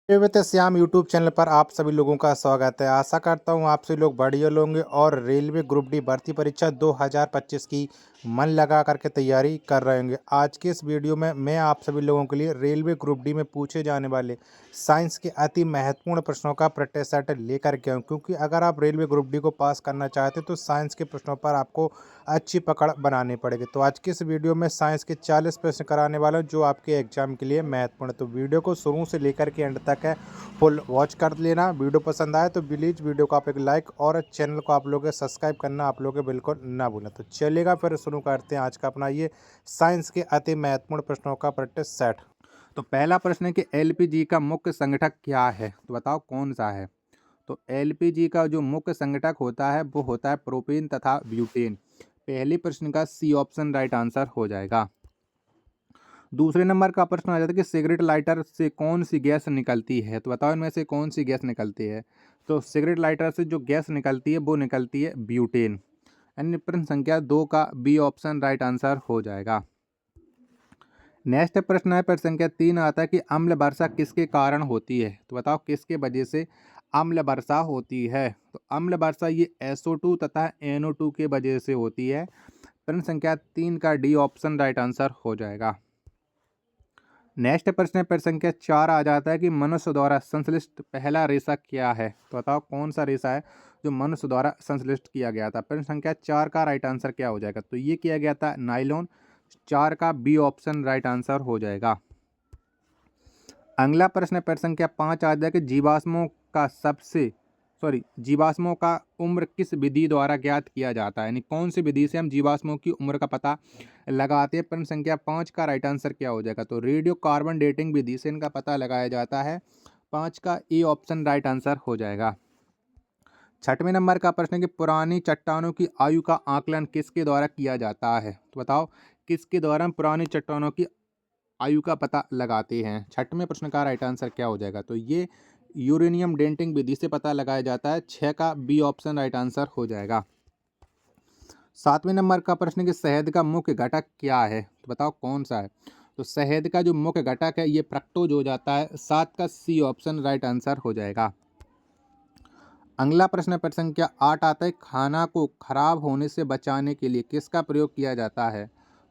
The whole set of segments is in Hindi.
वित्त श्याम यूट्यूब चैनल पर आप सभी लोगों का स्वागत है। आशा करता हूँ आप सभी लोग बढ़िया होंगे और रेलवे ग्रुप डी भर्ती परीक्षा 2025 की मन लगा करके तैयारी कर रहे होंगे। आज के इस वीडियो में मैं आप सभी लोगों के लिए रेलवे ग्रुप डी में पूछे जाने वाले साइंस के अति महत्वपूर्ण प्रश्नों का प्रैक्टिस सेट लेकर के आऊँ, क्योंकि अगर आप रेलवे ग्रुप डी को पास करना चाहते तो साइंस के प्रश्नों पर आपको अच्छी पकड़ बनानी पड़ेगी। तो आज की इस वीडियो में साइंस के 40 प्रश्न कराने वाला हूं जो आपके एग्जाम के लिए महत्वपूर्ण है। तो वीडियो को शुरू से लेकर के एंड तक है फुल वॉच कर लेना। वीडियो पसंद आए तो प्लीज़ वीडियो को आप एक लाइक और चैनल को आप लोग सब्सक्राइब करना आप लोग बिल्कुल ना भूलें। तो चलिएगा फिर शुरू करते हैं आज का अपना ये साइंस के अति महत्वपूर्ण प्रश्नों का प्रैक्टिस सेट। तो पहला प्रश्न है कि एलपीजी का मुख्य संगठक क्या है, तो बताओ कौन सा है। तो एलपीजी का जो मुख्य संगठक होता है वो होता है प्रोपेन तथा ब्यूटेन। पहले प्रश्न का सी ऑप्शन राइट आंसर हो जाएगा। दूसरे नंबर का प्रश्न आ जाता है कि सिगरेट लाइटर से कौन सी गैस निकलती है, तो बताओ इनमें से कौन सी गैस निकलती है। तो सिगरेट लाइटर से जो गैस निकलती है वो निकलती है ब्यूटेन। यानी प्रश्न संख्या 2 का बी ऑप्शन राइट आंसर हो जाएगा। नेक्स्ट प्रश्न है प्रश्न संख्या 3 आता है कि अम्ल वर्षा किसके कारण होती है, तो बताओ किसके वजह से अम्ल वर्षा होती है। तो अम्ल वर्षा ये SO2 तथा NO2 के वजह से होती है। प्रश्न संख्या 3 का डी ऑप्शन राइट आंसर हो जाएगा। नेक्स्ट प्रश्न है प्रश्न संख्या 4 आ जाता है कि मनुष्य द्वारा संश्लिष्ट पहला रेशा क्या है, तो बताओ कौन सा रेशा है जो मनुष्य द्वारा संश्लिष्ट किया गया था। प्रश्न संख्या 4 का राइट आंसर क्या हो जाएगा, तो ये किया गया था नाइलॉन। 4 का बी ऑप्शन राइट आंसर हो जाएगा। अगला प्रश्न है प्रश्न संख्या 5 आ जाएगा कि जीवाश्मों का उम्र किस विधि द्वारा ज्ञात किया जाता है, यानी कौन सी विधि से हम जीवाश्मों की उम्र का पता लगाते हैं। प्रश्न संख्या 5 का राइट आंसर क्या हो जाएगा, तो रेडियो कार्बन डेटिंग विधि से इनका पता लगाया जाता है। 5 का ए ऑप्शन राइट आंसर हो जाएगा। छठवें नंबर का प्रश्न है कि पुरानी चट्टानों की आयु का आकलन किसके द्वारा किया जाता है, तो बताओ किसके द्वारा हम पुरानी चट्टानों की आयु का पता लगाते हैं। छठवें प्रश्न का राइट आंसर क्या हो जाएगा, तो ये यूरेनियम डेंटिंग विधि से पता लगाया जाता है। 6 का बी ऑप्शन राइट आंसर हो जाएगा। सातवें नंबर का प्रश्न है कि शहद का मुख्य घटक क्या है, तो बताओ कौन सा है। तो शहद का जो मुख्य घटक है ये फ्रक्टोज हो जाता है। 7 का सी ऑप्शन राइट आंसर हो जाएगा। अगला प्रश्न प्रश्न संख्या 8 आता है खाना को खराब होने से बचाने के लिए किसका प्रयोग किया जाता है,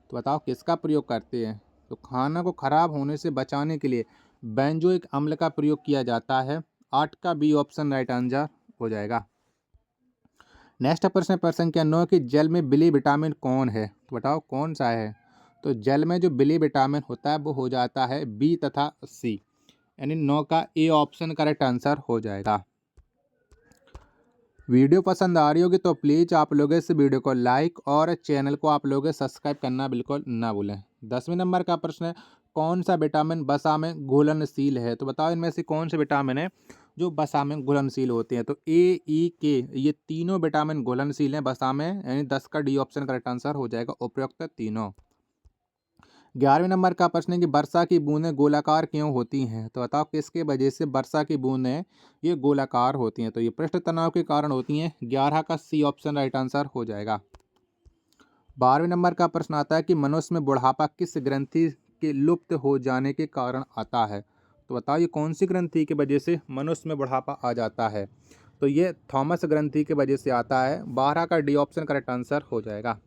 तो बताओ किसका प्रयोग करते हैं। तो खाना को खराब होने से बचाने के लिए बेंजोइक अम्ल का प्रयोग किया जाता है। 8 का बी ऑप्शन राइट आंसर हो जाएगा। नेक्स्ट प्रश्न संख्या 9 कि जल में बिली विटामिन कौन है, तो बताओ कौन सा है। तो जल में जो बिली विटामिन होता है वो हो जाता है बी तथा सी। यानी 9 का ए ऑप्शन करेक्ट आंसर हो जाएगा। वीडियो पसंद आ रही होगी तो प्लीज़ आप लोग इस वीडियो को लाइक और चैनल को आप लोग सब्सक्राइब करना बिल्कुल ना भूलें। 10वें नंबर का प्रश्न है कौन सा विटामिन वसा में घुलनशील है, तो बताओ इनमें से कौन से विटामिन है जो वसा में घुलनशील होते हैं। तो A, E, K ये तीनों विटामिन घुलनशील हैं वसा में, यानी 10 का डी ऑप्शन करेक्ट आंसर हो जाएगा उपरोक्त तीनों। 11वें नंबर का प्रश्न है कि वर्षा की बूंदें गोलाकार क्यों होती हैं, तो बताओ किसके वजह से वर्षा की बूंदें ये गोलाकार होती हैं। तो ये पृष्ठ तनाव के कारण होती हैं। 11 का सी ऑप्शन राइट आंसर हो जाएगा। 12वें नंबर का प्रश्न आता है कि मनुष्य में बुढ़ापा किस ग्रंथि के लुप्त हो जाने के कारण आता है, तो बताओ ये कौन सी ग्रंथि की वजह से मनुष्य में बुढ़ापा आ जाता है। तो ये थॉमस ग्रंथि की वजह से आता है। 12 का डी ऑप्शन करेक्ट आंसर हो जाएगा।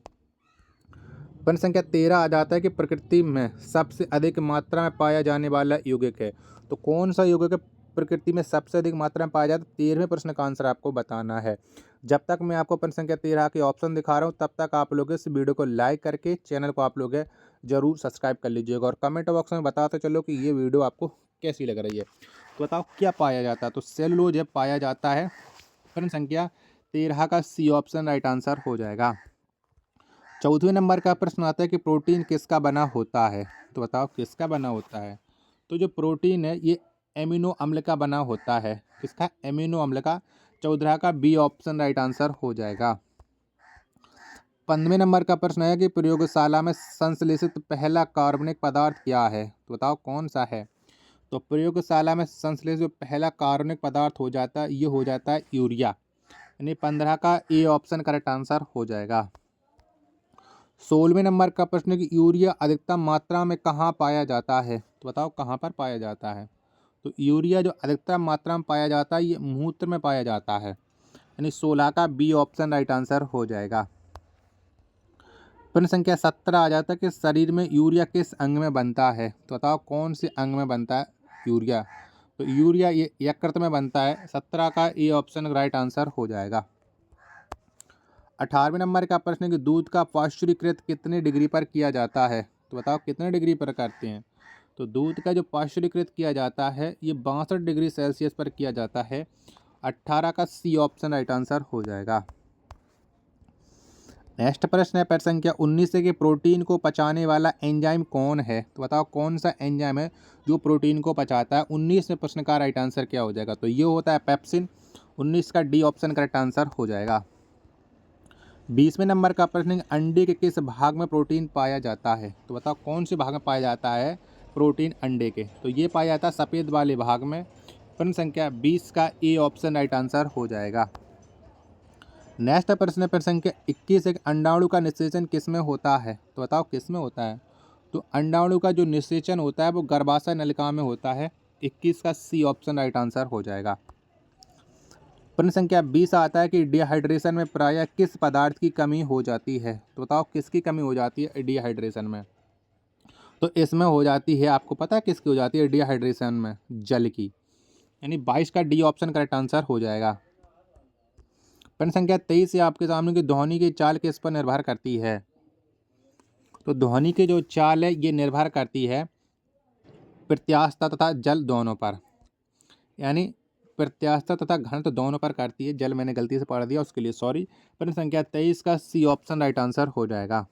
प्रश्न संख्या 13 आ जाता है कि प्रकृति में सबसे अधिक मात्रा में पाया जाने वाला यौगिक है, तो कौन सा यौगिक प्रकृति में सबसे अधिक मात्रा में पाया जाता है। 13वें प्रश्न का आंसर आपको बताना है। जब तक मैं आपको प्रश्न संख्या 13 के ऑप्शन दिखा रहा हूँ तब तक आप लोग इस वीडियो को लाइक करके चैनल को आप लोग जरूर सब्सक्राइब कर लीजिएगा और कमेंट बॉक्स में बताते चलो कि ये वीडियो आपको कैसी लग रही है। तो बताओ क्या पाया जाता है, तो सेलुलोज पाया जाता है। प्रश्न संख्या 13 का सी ऑप्शन राइट आंसर हो जाएगा। 14वें नंबर का प्रश्न आता है कि प्रोटीन किसका बना होता है, तो बताओ किसका बना होता है। तो जो प्रोटीन है ये एमिनो अम्ल का बना होता है। किसका, एमिनो अम्ल का। 14 का बी ऑप्शन राइट आंसर हो जाएगा। 15वें नंबर का प्रश्न है कि प्रयोगशाला में संश्लेषित पहला कार्बनिक पदार्थ क्या है, तो बताओ कौन सा है। तो प्रयोगशाला में संश्लेषित जो पहला कार्बनिक पदार्थ हो जाता है ये हो जाता है यूरिया। यानी 15 का ए ऑप्शन करेक्ट आंसर हो जाएगा। 16वें नंबर का प्रश्न है कि यूरिया अधिकतम मात्रा में कहाँ पाया जाता है, तो बताओ कहाँ पर पाया जाता है। तो यूरिया जो अधिकतम मात्रा में पाया जाता है ये मूत्र में पाया जाता है, यानी 16 का बी ऑप्शन राइट आंसर हो जाएगा। प्रश्न संख्या 17 आ जाता है कि शरीर में यूरिया किस अंग में बनता है, तो बताओ कौन से अंग में बनता है यूरिया। तो यूरिया ये यकृत में बनता है। 17 का ए ऑप्शन राइट आंसर हो जाएगा। 18वें नंबर का प्रश्न है कि दूध का पाश्चुरीकृत कितने डिग्री पर किया जाता है, तो बताओ कितने डिग्री पर करते हैं। तो दूध का जो पाश्चुरीकृत किया जाता है ये 62 डिग्री सेल्सियस पर किया जाता है। 18 का सी ऑप्शन राइट आंसर हो जाएगा। नेक्स्ट प्रश्न है प्रश्न संख्या 19 से कि प्रोटीन को पचाने वाला एंजाइम कौन है, तो बताओ कौन सा एंजाइम है जो प्रोटीन को पचाता है। 19वें प्रश्न का राइट आंसर क्या हो जाएगा, तो ये होता है पेप्सिन। 19 का डी ऑप्शन करेक्ट आंसर हो जाएगा। 20वें नंबर का प्रश्न है अंडे के किस भाग में प्रोटीन पाया जाता है, तो बताओ कौन से भाग में पाया जाता है प्रोटीन अंडे के। तो ये पाया जाता है सफ़ेद वाले भाग में। प्रश्न संख्या 20 का ए ऑप्शन राइट आंसर हो जाएगा। नेक्स्ट प्रश्न है प्रश्न संख्या 21 एक अंडाणु का निषेचन किस में होता है, तो बताओ किस में होता है। तो अंडाणु का जो निषेचन होता है वो गर्भाशय नलिका में होता है। 21 का सी ऑप्शन राइट आंसर हो जाएगा। प्रश्न संख्या 20 आता है कि डिहाइड्रेशन में प्रायः किस पदार्थ की कमी हो जाती है, तो बताओ किसकी कमी हो जाती है डिहाइड्रेशन में। तो इसमें हो जाती है, आपको पता है किसकी हो जाती है डिहाइड्रेशन में, जल की, यानी 22 का डी ऑप्शन करेक्ट आंसर हो जाएगा। प्रश्न संख्या 23 से आपके सामने की ध्वनि की चाल किस पर निर्भर करती है। तो ध्वनि की जो चाल है ये निर्भर करती है प्रत्यास्थता तथा जल दोनों पर, यानी प्रत्यास्थता तथा घनत्व दोनों पर करती है। जल मैंने गलती से पढ़ दिया, उसके लिए सॉरी। प्रश्न संख्या 23 का सी ऑप्शन राइट आंसर हो जाएगा।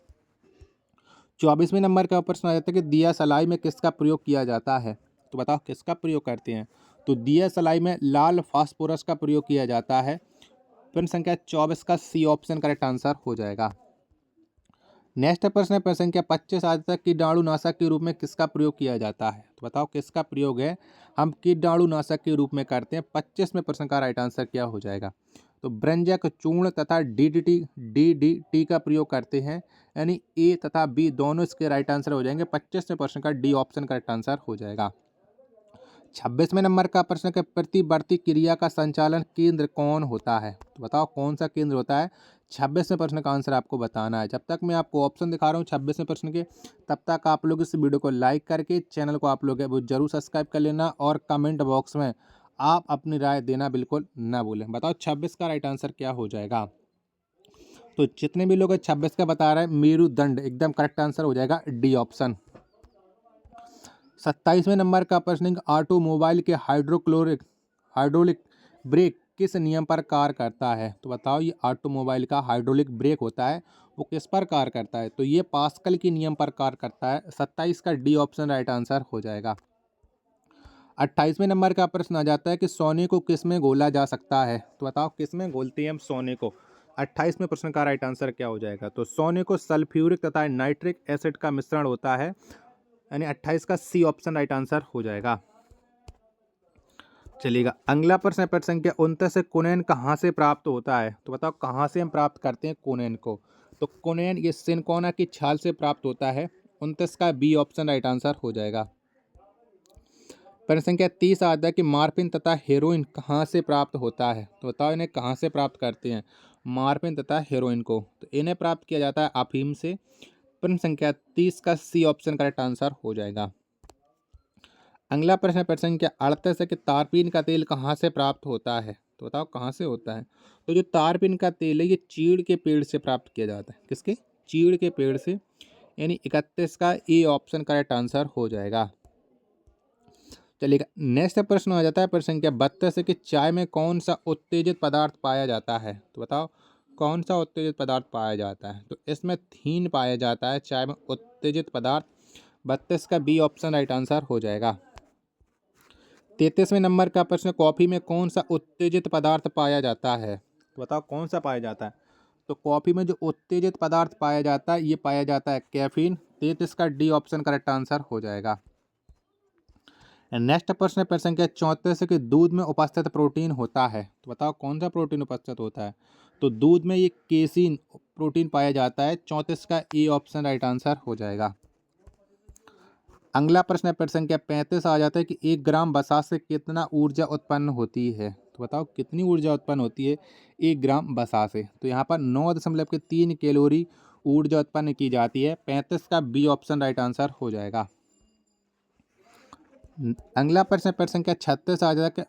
24वें नंबर का प्रश्न आ जाता है कि दिया सलाई में किसका प्रयोग किया जाता है, तो बताओ किसका प्रयोग करते हैं। तो दिया सलाई में लाल फास्फोरस का प्रयोग किया जाता है। प्रश्न संख्या 24 का सी ऑप्शन करेक्ट आंसर हो जाएगा। नेक्स्ट प्रश्न है प्रश्न संख्या 25 आज तक कीटाणुनाशक के रूप में किसका प्रयोग किया जाता है, तो बताओ किसका प्रयोग है हम कीटाणुनाशक के रूप में करते हैं। 25वें प्रश्न का राइट आंसर क्या हो जाएगा। तो ब्रंजक चूर्ण तथा डीडीटी का प्रयोग करते हैं, यानी ए तथा बी दोनों इसके राइट आंसर हो जाएंगे। 25वें प्रश्न का डी ऑप्शन करेक्ट आंसर हो जाएगा। 26वें नंबर का प्रश्न है प्रतिवर्ती क्रिया का संचालन केंद्र कौन होता है, तो बताओ कौन सा केंद्र होता है। 26वें प्रश्न का आंसर आपको बताना है। जब तक मैं आपको ऑप्शन दिखा रहा हूँ 26वें प्रश्न के, तब तक आप लोग इस वीडियो को लाइक करके चैनल को आप लोग वो जरूर सब्सक्राइब कर लेना और कमेंट बॉक्स में आप अपनी राय देना बिल्कुल ना भूलें। बताओ 26 का राइट आंसर क्या हो जाएगा। तो जितने भी लोग 26 का बता रहे हैं मेरुदंड एकदम करेक्ट आंसर हो जाएगा, डी ऑप्शन। 27वें नंबर का प्रश्न ऑटोमोबाइल के हाइड्रोलिक ब्रेक किस नियम पर कार्य करता है, तो बताओ ये ऑटोमोबाइल का हाइड्रोलिक ब्रेक होता है वो किस पर कार्य करता है। तो ये पास्कल के नियम पर कार्य करता है। 27 का डी ऑप्शन राइट आंसर हो जाएगा। 28वें नंबर का प्रश्न आ जाता है कि सोने को किस में घोला जा सकता है, तो बताओ किस में घोलते हैं हम सोने को। 28वें प्रश्न का राइट आंसर क्या हो जाएगा। तो सोने को सल्फ्यूरिक तथा नाइट्रिक एसिड का मिश्रण होता है, यानी 28 का सी ऑप्शन राइट आंसर हो जाएगा। चलिएगा अगला प्रश्न है प्रश्न संख्या 29 से कोनेन कहाँ से प्राप्त होता है, तो बताओ कहाँ से हम प्राप्त करते हैं कोनेन को। तो कोनेन ये सिनकोना की छाल से प्राप्त होता है। 29 का बी ऑप्शन राइट आंसर हो जाएगा। प्रश्न संख्या 30 आता है कि मार्फिन तथा हेरोइन कहाँ से प्राप्त होता है, तो बताओ इन्हें कहाँ से प्राप्त करते हैं मार्फिन तथा हेरोइन को। तो इन्हें प्राप्त किया जाता है अफीम से। प्रश्न संख्या 30 का सी ऑप्शन करेक्ट आंसर हो जाएगा। अगला प्रश्न है प्रश्न संख्या 38 है कि तारपीन का तेल कहाँ से प्राप्त होता है, तो बताओ कहाँ से होता है। तो जो तारपीन का तेल है ये चीड़ के पेड़ से प्राप्त किया जाता है। किसके, चीड़ के पेड़ से, यानी 31 का ए ऑप्शन करेक्ट आंसर हो जाएगा। चलिएगा नेक्स्ट प्रश्न आ जाता है प्रश्न संख्या 32 है कि चाय में कौन सा उत्तेजित पदार्थ पाया जाता है, तो बताओ कौन सा उत्तेजित पदार्थ पाया जाता है। तो इसमें थीन पाया जाता है चाय में उत्तेजित पदार्थ। 32 का बी ऑप्शन राइट आंसर हो जाएगा। 33वें नंबर का प्रश्न कॉफ़ी में कौन सा उत्तेजित पदार्थ पाया जाता है, तो बताओ कौन सा पाया जाता है। तो कॉफ़ी में जो उत्तेजित पदार्थ पाया जाता है ये पाया जाता है कैफीन। 33 का डी ऑप्शन करेक्ट आंसर हो जाएगा। नेक्स्ट प्रश्न है प्रश्न संख्या 34 है कि दूध में उपस्थित प्रोटीन होता है, तो बताओ कौन सा प्रोटीन उपस्थित होता है। तो दूध में ये केसिन प्रोटीन पाया जाता है। 34 का ए ऑप्शन राइट आंसर हो जाएगा। अगला प्रश्न है प्रश्न संख्या 35 आ जाता है कि 1 ग्राम वसा से कितना ऊर्जा उत्पन्न होती है। तो बताओ कितनी ऊर्जा उत्पन्न होती है 1 ग्राम वसा से। तो यहाँ पर 9.3 कैलोरी ऊर्जा उत्पन्न की जाती है। 35 का बी ऑप्शन राइट आंसर हो जाएगा। अगला प्रश्न प्रश्न संख्या 36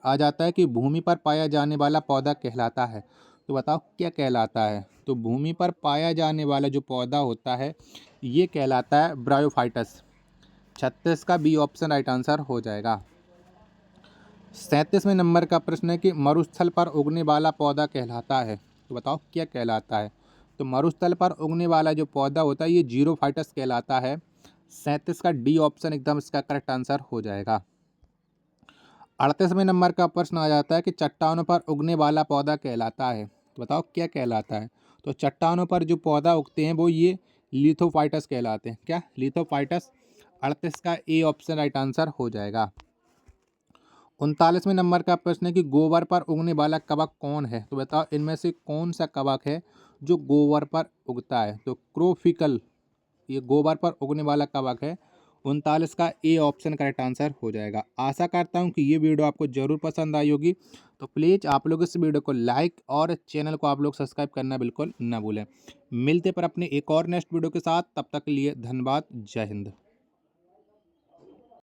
आ जाता है कि भूमि पर पाया जाने वाला पौधा कहलाता है। तो बताओ क्या कहलाता है। तो भूमि पर पाया जाने वाला जो पौधा होता है ये कहलाता है ब्रायोफाइटस। 36 का बी ऑप्शन राइट आंसर हो जाएगा। 37वें नंबर का प्रश्न है कि मरुस्थल पर उगने वाला पौधा कहलाता है। तो बताओ क्या कहलाता है। तो मरुस्थल पर उगने वाला जो पौधा होता है ये जीरोफाइटस कहलाता है। 37 का डी ऑप्शन एकदम इसका करेक्ट आंसर हो जाएगा। 38वें नंबर का प्रश्न आ जाता है कि चट्टानों पर उगने वाला पौधा कहलाता है। तो बताओ क्या कहलाता है। तो चट्टानों पर जो पौधा उगते हैं वो ये लिथोफाइटस कहलाते हैं। क्या लिथोफाइटस। 38 का ए ऑप्शन राइट आंसर हो जाएगा। 39वें नंबर का प्रश्न है कि गोबर पर उगने वाला कवक कौन है। तो बताओ इनमें से कौन सा कवक है जो गोबर पर उगता है। तो क्रोफिकल ये गोबर पर उगने वाला कवक है। 39 का ए ऑप्शन करेक्ट आंसर हो जाएगा। आशा करता हूँ कि ये वीडियो आपको जरूर पसंद आई होगी। तो प्लीज़ आप लोग इस वीडियो को लाइक और चैनल को आप लोग सब्सक्राइब करना बिल्कुल ना भूलें। मिलते पर अपने एक और नेक्स्ट वीडियो के साथ, तब तक के लिए धन्यवाद। जय हिंद।